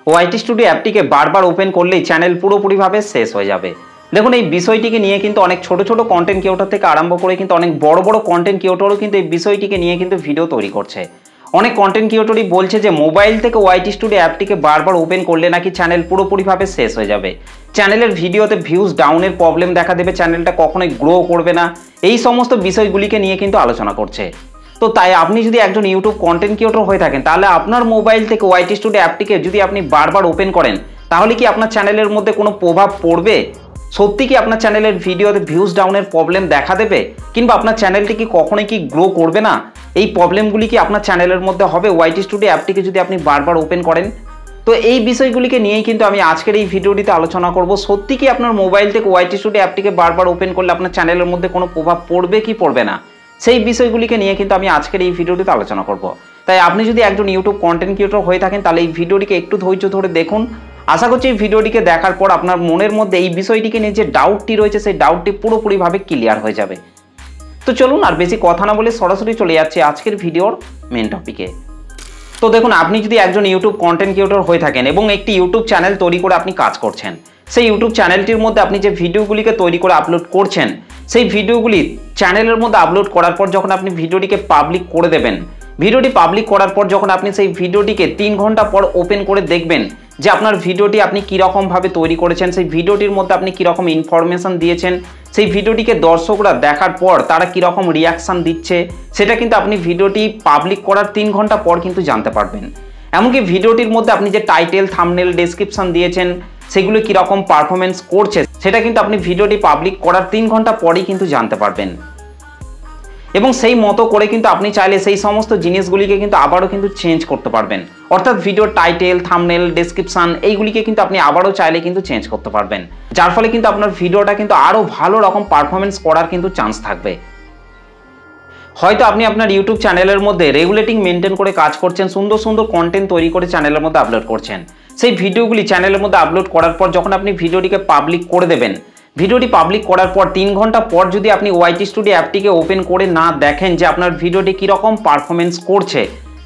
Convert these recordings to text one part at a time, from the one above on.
YT studio অ্যাপটিকে বারবার open করলেই channel পুরোপুরিভাবে শেষ হয়ে যাবে। দেখুন এই বিষয়টিকে নিয়ে কিন্তু অনেক ছোট ছোট কন্টেন্ট ক্রিয়েটর থেকে আরম্ভ করে কিন্তু অনেক বড় বড় কন্টেন্ট ক্রিয়েটরও কিন্তু এই বিষয়টিকে নিয়ে কিন্তু ভিডিও তৈরি করছে। অনেক কন্টেন্ট ক্রিয়েটরই বলছে যে মোবাইল থেকে ওয়াইটি স্টুডিও অ্যাপটিকে বারবার ওপেন করলে নাকি চ্যানেল পুরোপুরিভাবে শেষ হয়ে যাবে, চ্যানেলের ভিডিওতে ভিউজ ডাউনের প্রবলেম দেখা দেবে, চ্যানেলটা কখনোই গ্রো করবে না, এই সমস্ত বিষয়গুলিকে নিয়ে কিন্তু আলোচনা করছে। তো তাই আপনি যদি একজন ইউটিউব কন্টেন্ট ক্রিয়েটর হয়ে থাকেন তাহলে আপনার মোবাইল থেকে ওয়াইটি স্টুডিও অ্যাপটিকে যদি আপনি বারবার ওপেন করেন তাহলে কি আপনার চ্যানেলের মধ্যে কোনো প্রভাব পড়বে? সত্যি কি আপনার চ্যানেলের ভিডিওতে ভিউজ ডাউনের প্রবলেম দেখা দেবে, কিংবা আপনার চ্যানেলটি কি কখনোই কি গ্রো করবে না? এই প্রবলেমগুলি কি আপনার চ্যানেলের মধ্যে হবে ওয়াইটি স্টুডিও অ্যাপটিকে যদি আপনি বারবার ওপেন করেন? তো এই বিষয়গুলিকে নিয়েই কিন্তু আমি আজকের এই ভিডিওটিতে আলোচনা করব। সত্যি কি আপনার মোবাইল থেকে ওয়াইটি স্টুডিও অ্যাপটিকে বারবার ওপেন করলে আপনার চ্যানেলের মধ্যে কোনো প্রভাব পড়বে কি পড়বে না, সেই বিষয়গুলিকে নিয়ে কিন্তু আমি আজকের এই ভিডিওটিতে আলোচনা করব। তাই আপনি যদি একজন ইউটিউব কন্টেন্ট ক্রিয়েটর হয়ে থাকেন তাহলে এই ভিডিওটিকে একটু ধৈর্য ধরে দেখুন। আশা করছি এই ভিডিওটিকে দেখার পর আপনার মনের মধ্যে এই বিষয়টিকে নিয়ে যে ডাউটটি রয়েছে সেই ডাউটটি পুরোপুরিভাবে ক্লিয়ার হয়ে যাবে। তো চলুন আর বেশি কথা না বলে সরাসরি চলে যাচ্ছি আজকের ভিডিওর মেন টপিকে। তো দেখুন, আপনি যদি একজন ইউটিউব কন্টেন্ট ক্রিয়েটর হয়ে থাকেন এবং একটি ইউটিউব চ্যানেল তৈরি করে আপনি কাজ করছেন, সেই ইউটিউব চ্যানেলটির মধ্যে আপনি যে ভিডিওগুলিকে তৈরি করে আপলোড করছেন সেই ভিডিওগুলি চ্যানেলের মধ্যে আপলোড করার পর যখন আপনি ভিডিওটিকে পাবলিক করে দেবেন, ভিডিওটি পাবলিক করার পর যখন আপনি সেই ভিডিওটিকে 3 ঘন্টা পর ওপেন করে দেখবেন যে আপনার ভিডিওটি আপনি কীরকমভাবে তৈরি করেছেন, সেই ভিডিওটির মধ্যে আপনি কীরকম ইনফরমেশন দিয়েছেন, সেই ভিডিওটিকে দর্শকরা দেখার পর তারা কীরকম রিয়াকশান দিচ্ছে, সেটা কিন্তু আপনি ভিডিওটি পাবলিক করার 3 ঘন্টা পর কিন্তু জানতে পারবেন। এমনকি ভিডিওটির মধ্যে আপনি যে টাইটেল, থাম্বনেল, ডেসক্রিপশন দিয়েছেন সেগুলো কীরকম পারফরমেন্স করছে সেটা কিন্তু আপনি ভিডিওটি পাবলিক করার 3 ঘন্টা পরেই কিন্তু জানতে পারবেন। এবং সেই মতো করে কিন্তু আপনি চাইলে সেই সমস্ত জিনিসগুলিকে কিন্তু আবারও কিন্তু চেঞ্জ করতে পারবেন। অর্থাৎ ভিডিওর টাইটেল, থাম্বনেল, ডেসক্রিপশন এইগুলিকে কিন্তু আপনি আবারও চাইলে কিন্তু চেঞ্জ করতে পারবেন, যার ফলে কিন্তু আপনার ভিডিওটা কিন্তু আরও ভালো রকম পারফরমেন্স করার কিন্তু চান্স থাকবে। হয়তো আপনি আপনার ইউটিউব চ্যানেলের মধ্যে রেগুলেটিং মেনটেন করে কাজ করছেন, সুন্দর সুন্দর কন্টেন্ট তৈরি করে চ্যানেলের মধ্যে আপলোড করছেন। সেই ভিডিওগুলি চ্যানেলের মধ্যে আপলোড করার পর যখন আপনি ভিডিওটিকে পাবলিক করে দেবেন, ভিডিওটি পাবলিক করার পর 3 ঘন্টা পর যদি আপনি ওয়াইটি স্টুডিও অ্যাপটিকে ওপেন করে না দেখেন যে আপনার ভিডিওটি কীরকম পারফরমেন্স করছে,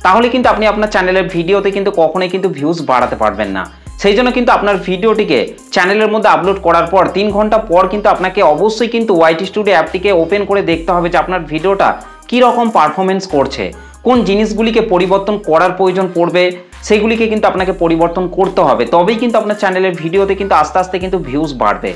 তাহলে কিন্তু আপনি আপনার চ্যানেলের ভিডিওতে কিন্তু কখনোই কিন্তু ভিউজ বাড়াতে পারবেন না। সেই জন্য কিন্তু আপনার ভিডিওটিকে চ্যানেলের মধ্যে আপলোড করার পর 3 ঘন্টা পর কিন্তু আপনাকে অবশ্যই কিন্তু ওয়াইটি স্টুডিও অ্যাপটিকে ওপেন করে দেখতে হবে যে আপনার ভিডিওটা কীরকম পারফরমেন্স করছে, কোন জিনিসগুলিকে পরিবর্তন করার প্রয়োজন পড়বে সেইগুলিকে কিন্তু আপনাকে পরিবর্তন করতে হবে, তবেই কিন্তু আপনার চ্যানেলের ভিডিওতে কিন্তু আস্তে আস্তে কিন্তু ভিউজ বাড়বে।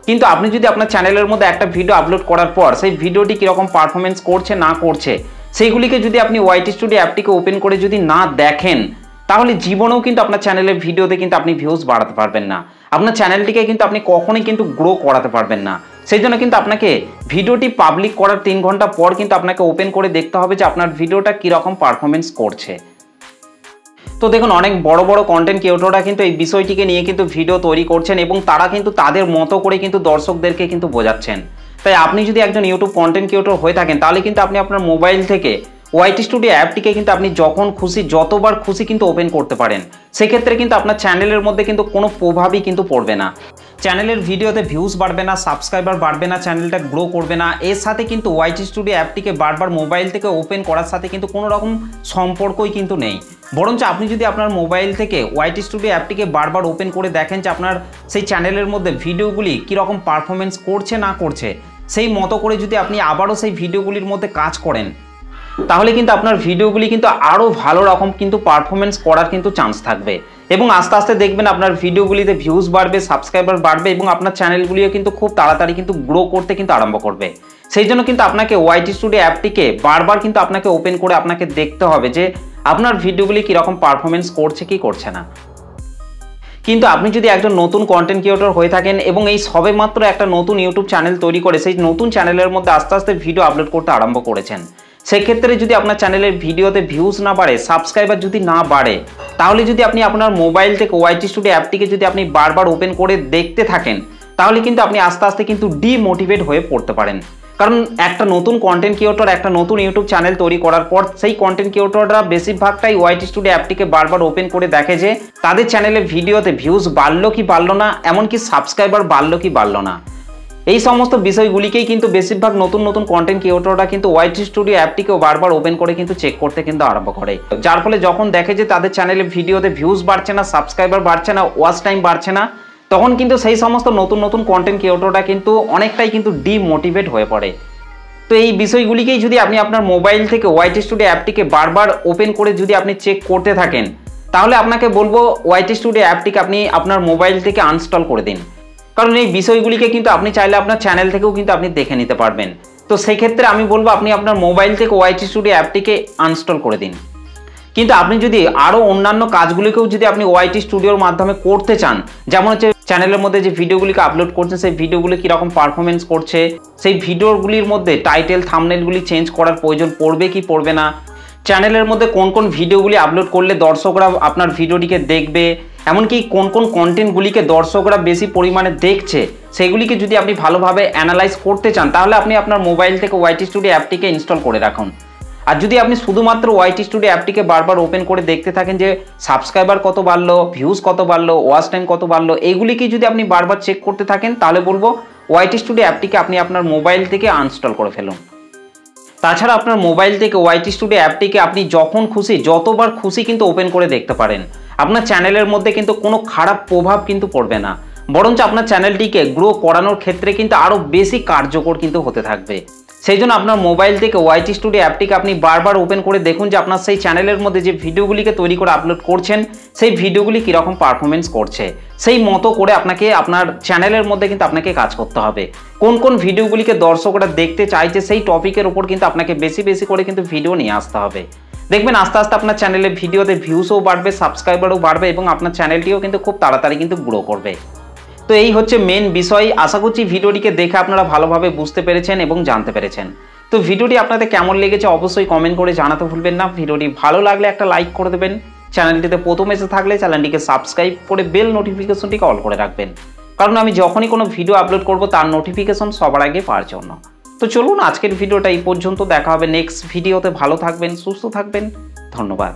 কিন্তু আপনি যদি আপনার চ্যানেলের মধ্যে একটা ভিডিও আপলোড করার পর সেই ভিডিওটি কীরকম পারফরমেন্স করছে না করছে সেইগুলিকে যদি আপনি ওয়াইটি স্টুডিও অ্যাপটিকে ওপেন করে যদি না দেখেন, তাহলে জীবনেও কিন্তু আপনার চ্যানেলের ভিডিওতে কিন্তু আপনি ভিউজ বাড়াতে পারবেন না, আপনার চ্যানেলটিকে কিন্তু আপনি কখনোই কিন্তু গ্রো করাতে পারবেন না। সেই জন্য কিন্তু আপনাকে ভিডিওটি পাবলিক করার 3 ঘন্টা পর কিন্তু আপনাকে ওপেন করে দেখতে হবে যে আপনার ভিডিওটা কীরকম পারফরমেন্স করছে। তো দেখুন, অনেক বড় বড় কন্টেন্ট ক্রিয়েটররা কিন্তু এই বিষয়টিকে নিয়ে কিন্তু ভিডিও তৈরি করছেন এবং তারা কিন্তু তাদের মতো করে কিন্তু দর্শকদেরকে কিন্তু বোঝাচ্ছেন। তাই আপনি যদি একজন ইউটিউব কন্টেন্ট ক্রিয়েটর হয়ে থাকেন তাহলে কিন্তু আপনি আপনার মোবাইল থেকে ওয়াইটি স্টুডিও অ্যাপটিকে কিন্তু আপনি যখন খুশি যতবার খুশি কিন্তু ওপেন করতে পারেন। সেক্ষেত্রে কিন্তু আপনার চ্যানেলের মধ্যে কিন্তু কোনো প্রভাবই কিন্তু পড়বে না, চ্যানেলের ভিডিওতে ভিউজ বাড়বে না, সাবস্ক্রাইবার বাড়বে না, চ্যানেলটা গ্রো করবে না। এর সাথে কিন্তু ওয়াইটি স্টুডিও অ্যাপটিকে বারবার মোবাইল থেকে ওপেন করার সাথে কিন্তু কোনো রকম সম্পর্কই কিন্তু নেই। বরঞ্চ আপনি যদি আপনার মোবাইল থেকে ওয়াইটি স্টুডিও অ্যাপটিকে বারবার ওপেন করে দেখেন যে আপনার সেই চ্যানেলের মধ্যে ভিডিওগুলি কীরকম পারফরমেন্স করছে না করছে, সেই মতো করে যদি আপনি আবারও সেই ভিডিওগুলির মধ্যে কাজ করেন, তাহলে কিন্তু আপনার ভিডিওগুলি কিন্তু আরও ভালো রকম কিন্তু পারফরমেন্স করার কিন্তু চান্স থাকবে এবং আস্তে আস্তে দেখবেন আপনার ভিডিওগুলিতে ভিউজ বাড়বে, সাবস্ক্রাইবার বাড়বে এবং আপনার চ্যানেলগুলিও কিন্তু খুব তাড়াতাড়ি কিন্তু গ্রো করতে কিন্তু আরম্ভ করবে। সেই জন্য কিন্তু আপনাকে ওয়াইটি স্টুডিও অ্যাপটিকে বারবার কিন্তু আপনাকে ওপেন করে আপনাকে দেখতে হবে যে আপনার ভিডিওগুলি কীরকম পারফরমেন্স করছে কি করছে না। কিন্তু আপনি যদি একজন নতুন কন্টেন্ট ক্রিয়েটর হয়ে থাকেন এবং এই সবেমাত্র একটা নতুন ইউটিউব চ্যানেল তৈরি করে সেই নতুন চ্যানেলের মধ্যে আস্তে আস্তে ভিডিও আপলোড করতে আরম্ভ করেছেন, সেক্ষেত্রে যদি আপনার চ্যানেলের ভিডিওতে ভিউজ না বাড়ে, সাবস্ক্রাইবার যদি না বাড়ে, তাহলে যদি আপনি আপনার মোবাইল থেকে ওয়াইটি স্টুডিও অ্যাপটিকে যদি আপনি বারবার ওপেন করে দেখতে থাকেন, তাহলে কিন্তু আপনি আস্তে আস্তে কিন্তু ডিমোটিভেট হয়ে পড়তে পারেন। কারণ একটা নতুন কন্টেন্ট ক্রিয়েটর একটা নতুন ইউটিউব চ্যানেল তৈরি করার পর সেই কন্টেন্ট ক্রিয়েটররা বেশিরভাগটাই ওয়াইটি স্টুডিও অ্যাপটিকে বারবার ওপেন করে দেখে যে তাদের চ্যানেলের ভিডিওতে ভিউজ বাড়লো কি বাড়লো না, এমনকি সাবস্ক্রাইবার বাড়লো কি বাড়লো না। এই সমস্ত বিষয়গুলিকেই কিন্তু বেশিরভাগ নতুন নতুন কন্টেন্ট ক্রিয়েটররা কিন্তু ওয়াইটি স্টুডিও অ্যাপটিকেও বারবার ওপেন করে কিন্তু চেক করতে কিন্তু আরম্ভ করে, যার ফলে যখন দেখে যে তাদের চ্যানেলে ভিডিওতে ভিউজ বাড়ছে না, সাবস্ক্রাইবার বাড়ছে না, ওয়াচ টাইম বাড়ছে না, তখন কিন্তু সেই সমস্ত নতুন নতুন কন্টেন্ট ক্রিয়েটররা কিন্তু অনেকটাই কিন্তু ডিমোটিভেট হয়ে পড়ে। তো এই বিষয়গুলিকেই যদি আপনি আপনার মোবাইল থেকে ওয়াইটি স্টুডিও অ্যাপটিকে বারবার ওপেন করে যদি আপনি চেক করতে থাকেন, তাহলে আপনাকে বলবো ওয়াইটি স্টুডিও অ্যাপটিকে আপনি আপনার মোবাইল থেকে আনইনস্টল করে দিন। কারণ এই বিষয়গুলিকে কিন্তু আপনি চাইলে আপনার চ্যানেল থেকেও কিন্তু আপনি দেখে নিতে পারবেন। তো সেই ক্ষেত্রে আমি বলবো আপনি আপনার মোবাইল থেকে ওয়াইটি স্টুডিও অ্যাপটিকে আনইনস্টল করে দিন। কিন্তু আপনি যদি আরও অন্যান্য কাজগুলিকেও যদি আপনি ওয়াইটি স্টুডিওর মাধ্যমে করতে চান, যেমন হচ্ছে চ্যানেলের মধ্যে যে ভিডিওগুলিকে আপলোড করছেন সেই ভিডিওগুলি কীরকম পারফরমেন্স করছে, সেই ভিডিওগুলির মধ্যে টাইটেল থাম্বনেলগুলি চেঞ্জ করার প্রয়োজন পড়বে কি পড়বে না, চ্যানেলের মধ্যে কোন কোন ভিডিওগুলি আপলোড করলে দর্শকরা আপনার ভিডিওটিকে দেখবে, এমনকি কোন কোন কন্টেন্টগুলিকে দর্শকরা বেশি পরিমাণে দেখছে, সেগুলিকে যদি আপনি ভালোভাবে অ্যানালাইজ করতে চান, তাহলে আপনি আপনার মোবাইল থেকে ওয়াইটি স্টুডিও অ্যাপটিকে ইনস্টল করে রাখুন। আর যদি আপনি শুধুমাত্র ওয়াইটি স্টুডিও অ্যাপটিকে বারবার ওপেন করে দেখতে থাকেন যে সাবস্ক্রাইবার কত বাড়লো, ভিউজ কত বাড়লো, ওয়াচ টাইম কত বাড়লো, এইগুলিকে যদি আপনি বারবার চেক করতে থাকেন, তাহলে বলবো ওয়াইটি স্টুডিও অ্যাপটিকে আপনি আপনার মোবাইল থেকে আনইনস্টল করে ফেলুন। তাছাড়া আপনার মোবাইল থেকে ওয়াইটি স্টুডিও অ্যাপটিকে আপনি যখন খুশি যতবার খুশি কিন্তু ওপেন করে দেখতে পারেন। আপনার চ্যানেলের মধ্যে কিন্তু কোনো খারাপ প্রভাব কিন্তু পড়বে না, বরঞ্চ আপনার চ্যানেলটিকে গ্রো করানোর ক্ষেত্রে কিন্তু আরও বেশি কার্যকর কিন্তু হতে থাকবে। সেই জন্য আপনার মোবাইল থেকে ওয়াইটি স্টুডিও অ্যাপটিকে আপনি বারবার ওপেন করে দেখুন যে আপনার সেই চ্যানেলের মধ্যে যে ভিডিওগুলিকে তৈরি করে আপলোড করছেন সেই ভিডিওগুলি কীরকম পারফরমেন্স করছে, সেই মতো করে আপনাকে আপনার চ্যানেলের মধ্যে কিন্তু আপনাকে কাজ করতে হবে। কোন কোন ভিডিওগুলিকে দর্শকরা দেখতে চাইছে সেই টপিকের উপর কিন্তু আপনাকে বেশি বেশি করে কিন্তু ভিডিও নিয়ে আসতে হবে। দেখবেন আস্তে আস্তে আপনার চ্যানেলে ভিডিওতে ভিউসও বাড়বে, সাবস্ক্রাইবারও বাড়বে এবং আপনার চ্যানেলটিও কিন্তু খুব তাড়াতাড়ি কিন্তু গ্রো করবে। তো এই হচ্ছে মেন বিষয়। আশা করছি ভিডিওটিকে দেখে আপনারা ভালোভাবে বুঝতে পেরেছেন এবং জানতে পেরেছেন। তো ভিডিওটি আপনাদের কেমন লেগেছে অবশ্যই কমেন্ট করে জানাতে ভুলবেন না। ভিডিওটি ভালো লাগলে একটা লাইক করে দেবেন। চ্যানেলটিতে প্রথম এসে থাকলে চ্যানেলটিকে সাবস্ক্রাইব করে বেল নোটিফিকেশনটিকে অল করে রাখবেন, কারণ আমি যখনই কোনো ভিডিও আপলোড করব তার নোটিফিকেশন সবার আগে পাওয়ার জন্য। তো চলুন আজকের ভিডিওটা এই পর্যন্ত, দেখা হবে নেক্সট ভিডিওতে। ভালো থাকবেন, সুস্থ থাকবেন, ধন্যবাদ।